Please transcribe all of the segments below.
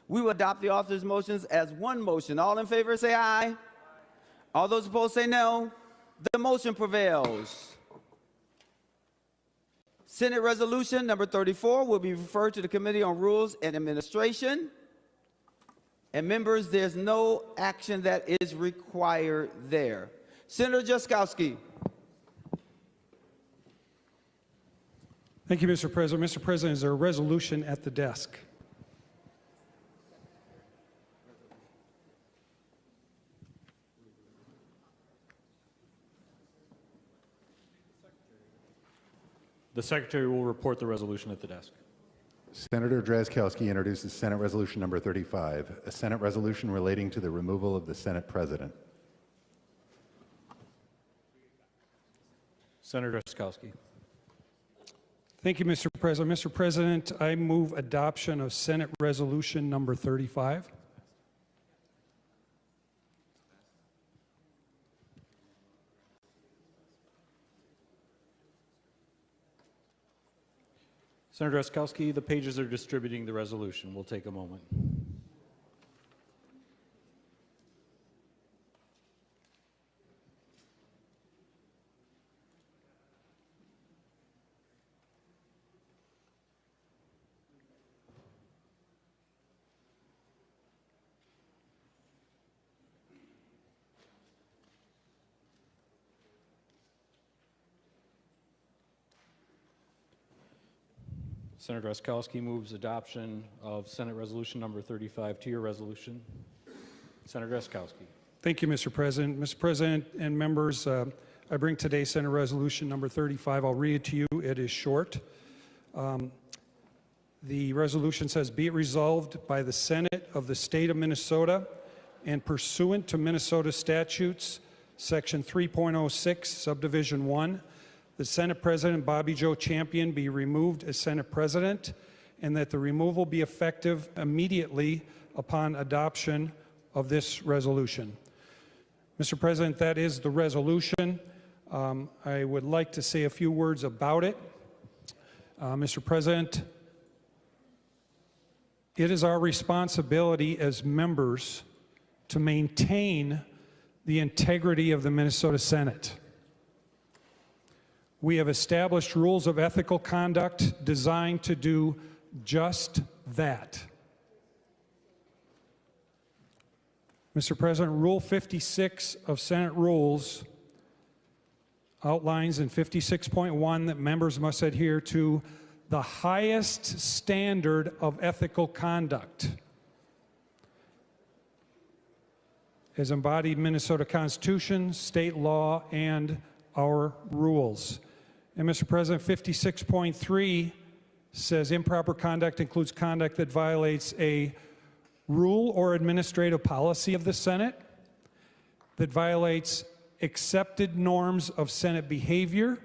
We will adopt the author's motions as one motion. All in favor say aye. All those opposed say no. The motion prevails. Senate Resolution number 34 will be referred to the Committee on Rules and Administration. And members, there's no action that is required there. Senator Drazkowski. Thank you, Mr. President. Mr. President, is there a resolution at the desk? The Secretary will report the resolution at the desk. Senator Drazkowski introduces Senate Resolution number 35, a Senate resolution relating to the removal of the Senate President. Senator Drazkowski. Thank you, Mr. President. Mr. President, I move adoption of Senate Resolution number 35. Senator Drazkowski, the pages are distributing the resolution. We'll take a moment. Senator Drazkowski moves adoption of Senate Resolution number 35 to your resolution. Senator Drazkowski. Thank you, Mr. President. Mr. President and members, I bring today Senate Resolution number 35. I'll read it to you. It is short. The resolution says, be it resolved by the Senate of the State of Minnesota and pursuant to Minnesota statutes, Section 3.06, Subdivision 1, the Senate President Bobby Joe Champion be removed as Senate President, and that the removal be effective immediately upon adoption of this resolution. Mr. President, that is the resolution. I would like to say a few words about it. Mr. President, it is our responsibility as members to maintain the integrity of the Minnesota Senate. We have established rules of ethical conduct designed to do just that. Mr. President, Rule 56 of Senate Rules outlines in 56.1 that members must adhere to the highest standard of ethical conduct as embodied in Minnesota Constitution, state law, and our rules. And Mr. President, 56.3 says improper conduct includes conduct that violates a rule or administrative policy of the Senate, that violates accepted norms of Senate behavior,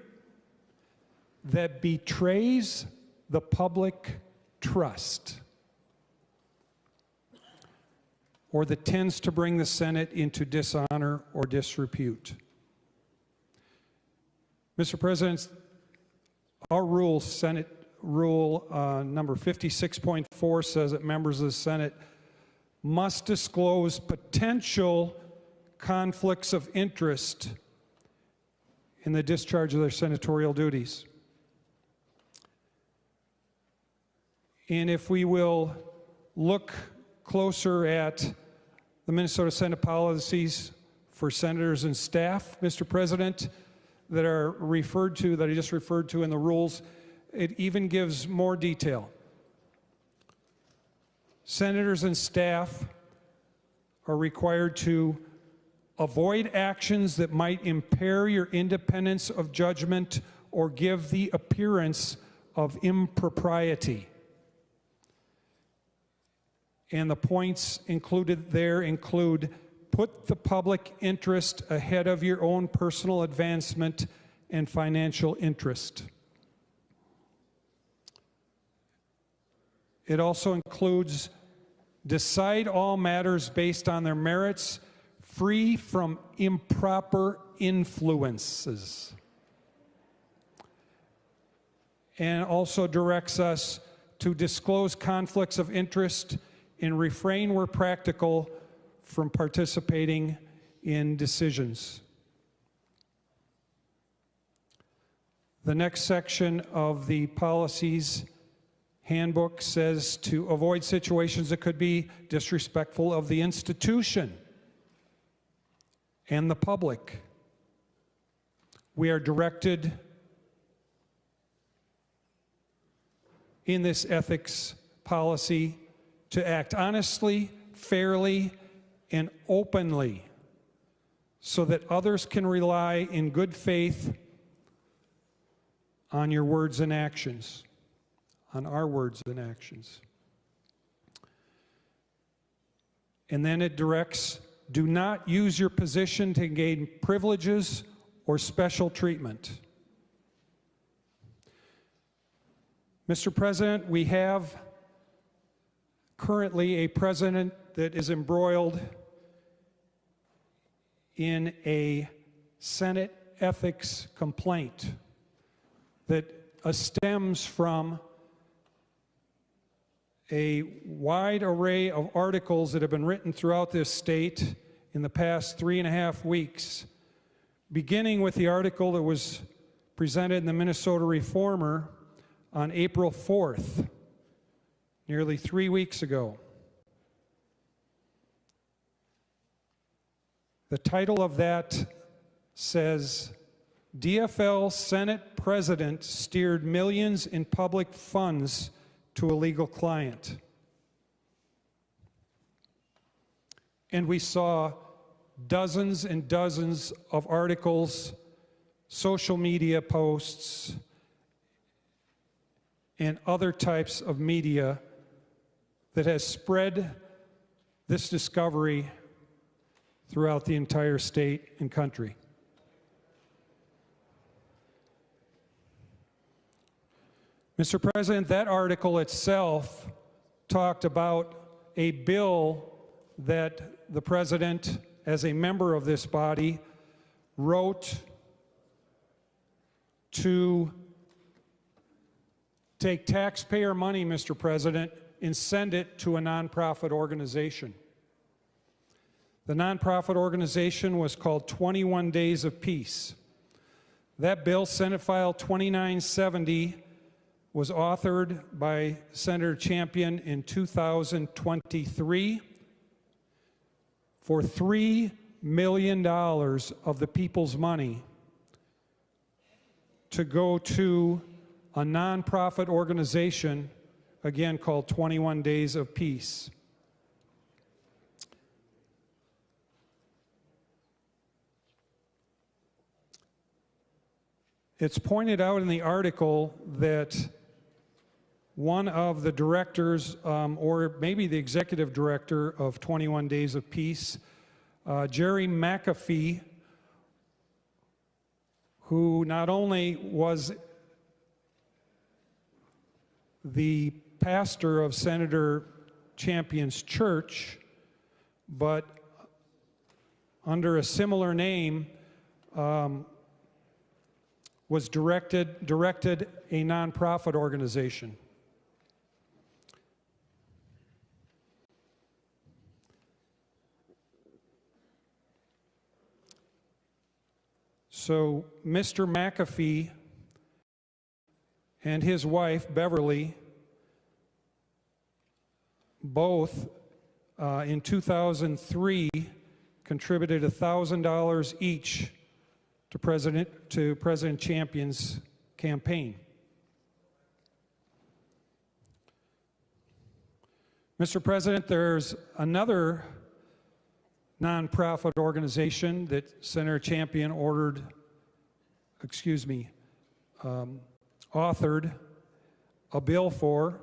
that betrays the public trust, or that tends to bring the Senate into dishonor or disrepute. Mr. President, our rule, Senate Rule number 56.4 says that members of the Senate must disclose potential conflicts of interest in the discharge of their senatorial duties. And if we will look closer at the Minnesota Senate policies for senators and staff, Mr. President, that are referred to, that I just referred to in the rules, it even gives more detail. Senators and staff are required to avoid actions that might impair your independence of judgment or give the appearance of impropriety. And the points included there include put the public interest ahead of your own personal advancement and financial interest. It also includes decide all matters based on their merits, free from improper influences. And also directs us to disclose conflicts of interest and refrain where practical from participating in decisions. The next section of the policies handbook says to avoid situations that could be disrespectful of the institution and the public. We are directed in this ethics policy to act honestly, fairly, and openly so that others can rely in good faith on your words and actions, on our words and actions. And then it directs, do not use your position to gain privileges or special treatment. Mr. President, we have currently a president that is embroiled in a Senate ethics complaint that stems from a wide array of articles that have been written throughout this state in the past 3.5 weeks, beginning with the article that was presented in the Minnesota Reformer on April 4th, nearly 3 weeks ago. The title of that says, DFL Senate President steered millions in public funds to a legal client. And we saw dozens and dozens of articles, social media posts, and other types of media that has spread this discovery throughout the entire state and country. Mr. President, that article itself talked about a bill that the President, as a member of this body, wrote to take taxpayer money, Mr. President, and send it to a nonprofit organization. The nonprofit organization was called 21 Days of Peace. That bill, Senate File 2970, was authored by Senator Champion in 2023 for $3 million of the people's money to go to a nonprofit organization, again called 21 Days of Peace. It's pointed out in the article that one of the directors, or maybe the executive director of 21 Days of Peace, Jerry McAfee, who not only was the pastor of Senator Champion's church, but under a similar name, was directed a nonprofit organization. So Mr. McAfee and his wife, Beverly, both in 2003 contributed $1,000 each to President Champion's campaign. Mr. President, there's another nonprofit organization that Senator Champion authored a bill for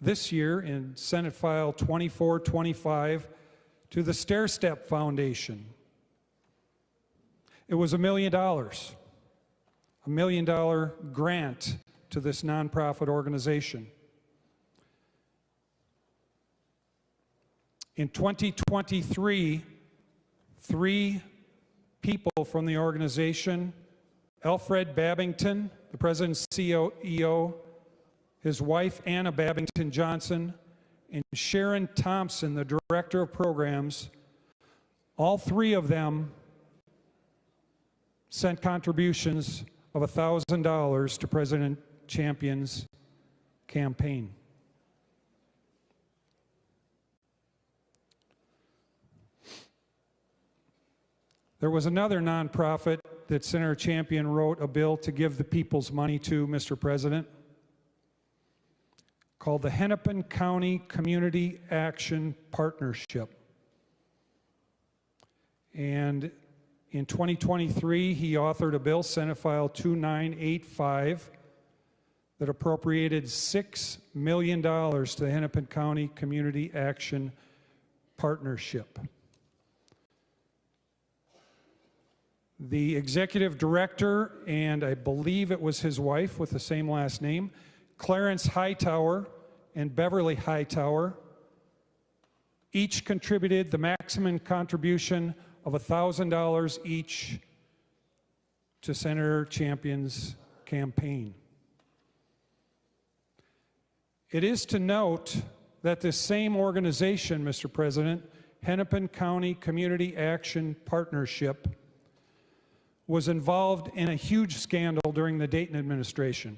this year in Senate File 2425 to the Stair Step Foundation. It was $1 million, $1 million grant to this nonprofit organization. In 2023, 3 people from the organization, Alfred Babington, the president's CEO, his wife Anna Babington Johnson, and Sharon Thompson, the Director of Programs. All three of them sent contributions of $1,000 to President Champion's campaign. There was another nonprofit that Senator Champion wrote a bill to give the people's money to, Mr. President, called the Hennepin County Community Action Partnership. And in 2023, he authored a bill, Senate File 2985, that appropriated $6 million to the Hennepin County Community Action Partnership. The executive director, and I believe it was his wife with the same last name, Clarence Hightower and Beverly Hightower, each contributed the maximum contribution of $1,000 each to Senator Champion's campaign. It is to note that this same organization, Mr. President, Hennepin County Community Action Partnership, was involved in a huge scandal during the Dayton administration.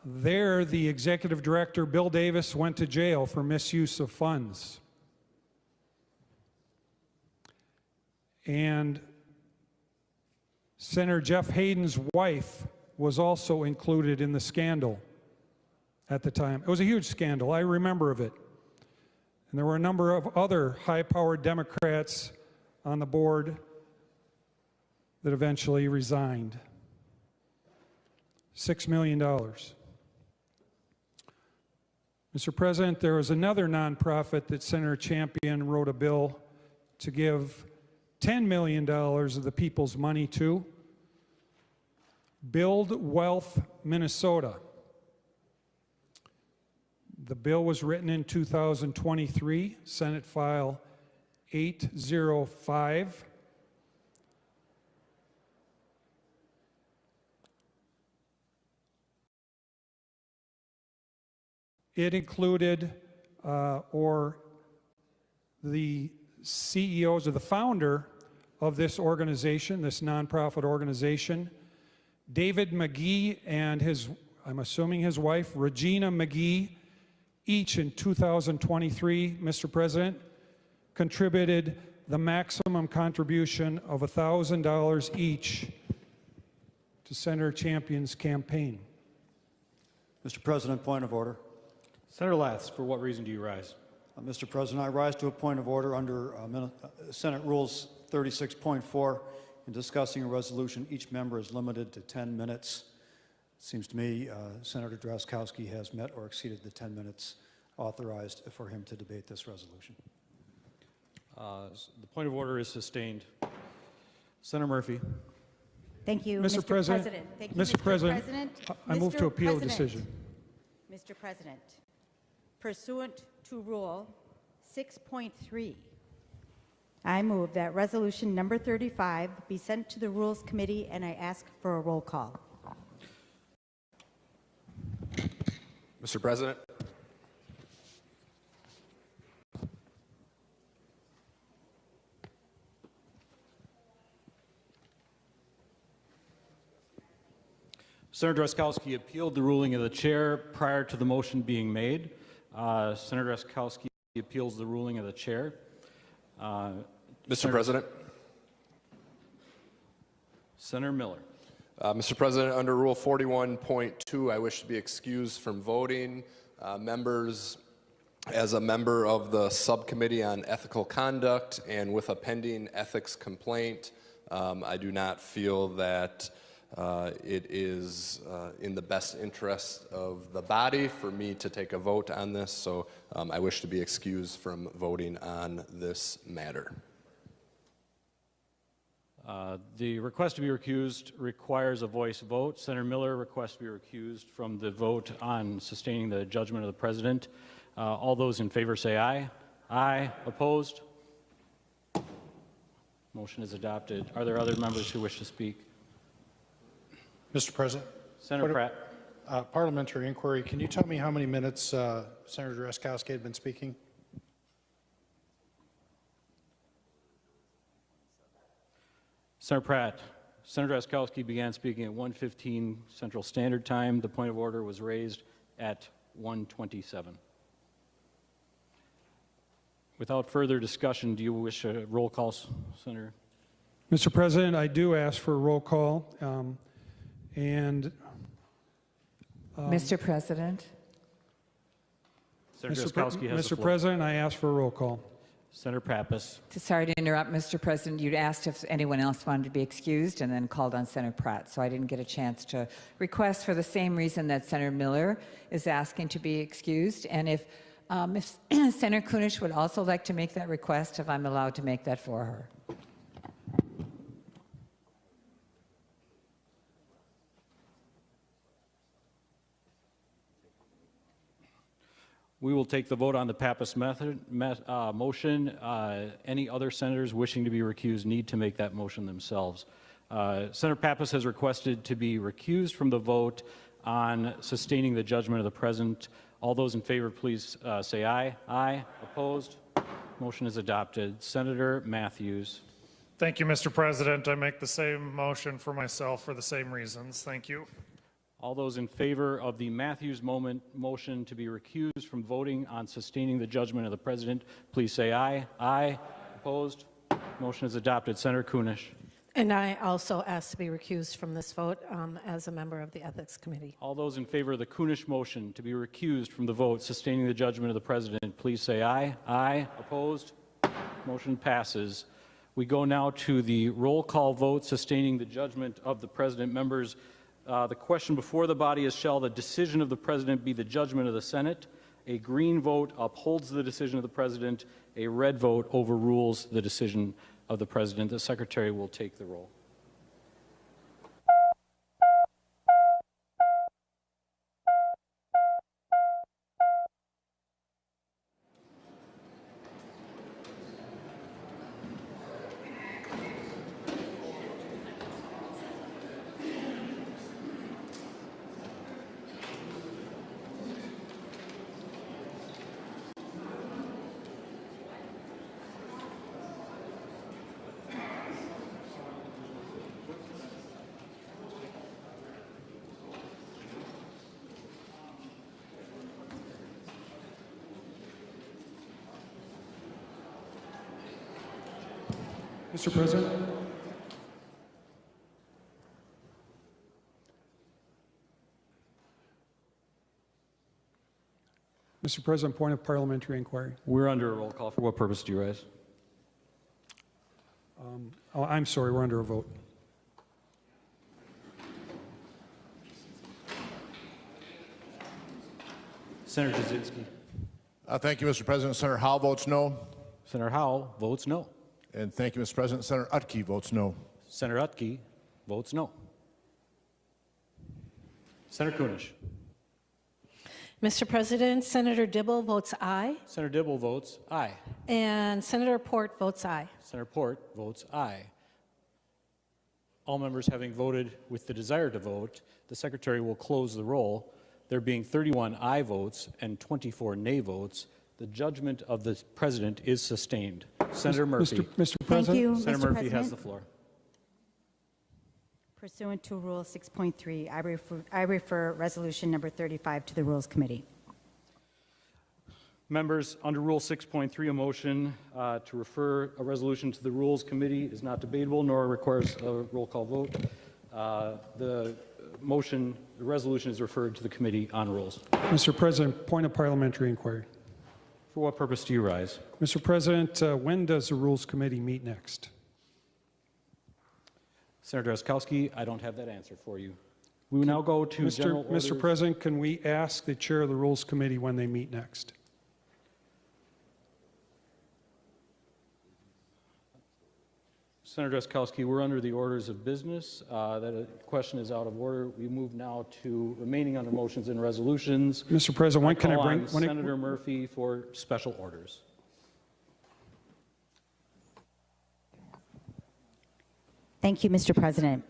There, the executive director, Bill Davis, went to jail for misuse of funds. And Senator Jeff Hayden's wife was also included in the scandal at the time. It was a huge scandal. I remember of it. And there were a number of other high-powered Democrats on the board that eventually resigned. $6 million. Mr. President, there was another nonprofit that Senator Champion wrote a bill to give $10 million of the people's money to, Build Wealth Minnesota. The bill was written in 2023, Senate File 805. It included, or the CEOs or the founder of this organization, this nonprofit organization, David McGee and his, I'm assuming his wife, Regina McGee, each in 2023, Mr. President, contributed the maximum contribution of $1,000 each to Senator Champion's campaign. Mr. President, point of order. Senator Laths, for what reason do you rise? Mr. President, I rise to a point of order under Senate Rules 36.4. In discussing a resolution, each member is limited to 10 minutes. It seems to me Senator Drazkowski has met or exceeded the 10 minutes authorized for him to debate this resolution. The point of order is sustained. Senator Murphy. Thank you, Mr. President. Thank you, Mr. President, I move to appeal the decision. Mr. President, pursuant to Rule 6.3, I move that resolution number 35 be sent to the Rules Committee, and I ask for a roll call. Mr. President. Senator Drazkowski appealed the ruling of the chair prior to the motion being made. Senator Drazkowski appeals the ruling of the chair. Mr. President. Senator Miller. Mr. President, under Rule 41.2, I wish to be excused from voting. Members, as a member of the Subcommittee on Ethical Conduct and with a pending ethics complaint, I do not feel that it is in the best interest of the body for me to take a vote on this, so I wish to be excused from voting on this matter. The request to be recused requires a voice vote. Senator Miller requests to be recused from the vote on sustaining the judgment of the President. All those in favor say aye. Aye. Opposed? Motion is adopted. Are there other members who wish to speak? Mr. President. Senator Pratt. Parliamentary inquiry. Can you tell me how many minutes Senator Drazkowski had been speaking? Senator Pratt, Senator Drazkowski began speaking at 1:15 Central Standard Time. The point of order was raised at 1:27. Without further discussion, do you wish a roll call, Senator? Mr. President, I do ask for a roll call. Mr. President, Senator Drazkowski has the Mr. floor. President, I ask for a roll call. Senator Pappas. sorry to interrupt, Mr. President. You'd asked if anyone else wanted to be excused and then called on Senator Pratt, so I didn't get a chance to request for the same reason that Senator Miller is asking to be excused. And if Senator Kunish would also like to make that request, if I'm allowed to make that for her. We will take the vote on the Pappas motion. Any other senators wishing to be recused need to make that motion themselves. Senator Pappas has requested to be recused from the vote on sustaining the judgment of the President. All those in favor, please say aye. Aye. Opposed? Motion is adopted. Senator Matthews. Thank you, Mr. President. I make the same motion for myself for the same reasons. Thank you. All those in favor of the Matthews motion to be recused from voting on sustaining the judgment of the President, please say aye. Aye. Opposed? Motion is adopted. Senator Kunish. And I also ask to be recused from this vote as a member of the Ethics Committee. All those in favor of the Kunish motion to be recused from the vote sustaining the judgment of the President, please say aye. Aye. Opposed? Motion passes. We go now to the roll call vote sustaining the judgment of the President. Members, the question before the body is, shall the decision of the President be the judgment of the Senate? A green vote upholds the decision of the President. A red vote overrules the decision of the President. The Secretary will take the roll. Mr. President? Mr. President, point of parliamentary inquiry. We're under a roll call. For what purpose do you raise? Oh, I'm sorry, we're under a vote. Senator Drazkowski. Thank you, Mr. President. Senator Howe votes no. Senator Howell votes no. And thank you, Mr. President. Senator Utke votes no. Senator Utke votes no. Senator Kunish. Mr. President, Senator Dibble votes aye, Senator Dibble votes aye. and Senator Port votes aye. Senator Port votes aye. All members having voted with the desire to vote, the Secretary will close the roll. There being 31 aye votes and 24 nay votes, the judgment of the President is sustained. Senator Murphy. Mr. Thank President? you, Senator Mr. Murphy has President. the floor. Pursuant to Rule 6.3, I refer Resolution Number 35 to the Rules Committee. Members, under Rule 6.3, a motion to refer a resolution to the Rules Committee is not debatable nor requires a roll call vote. The resolution is referred to the Committee on Rules. Mr. President, point of parliamentary inquiry. For what purpose do you rise? Mr. President, when does the Rules Committee meet next? Senator Drazkowski, I don't have that answer for you. We will now go to general orders. Mr. President, can we ask the chair of the Rules Committee when they meet next? Senator Drazkowski, we're under the orders of business. That question is out of order. We move now to remaining under motions and resolutions. Mr. President, when can I call bring... on when Senator Murphy for special orders. Thank you, Mr. President.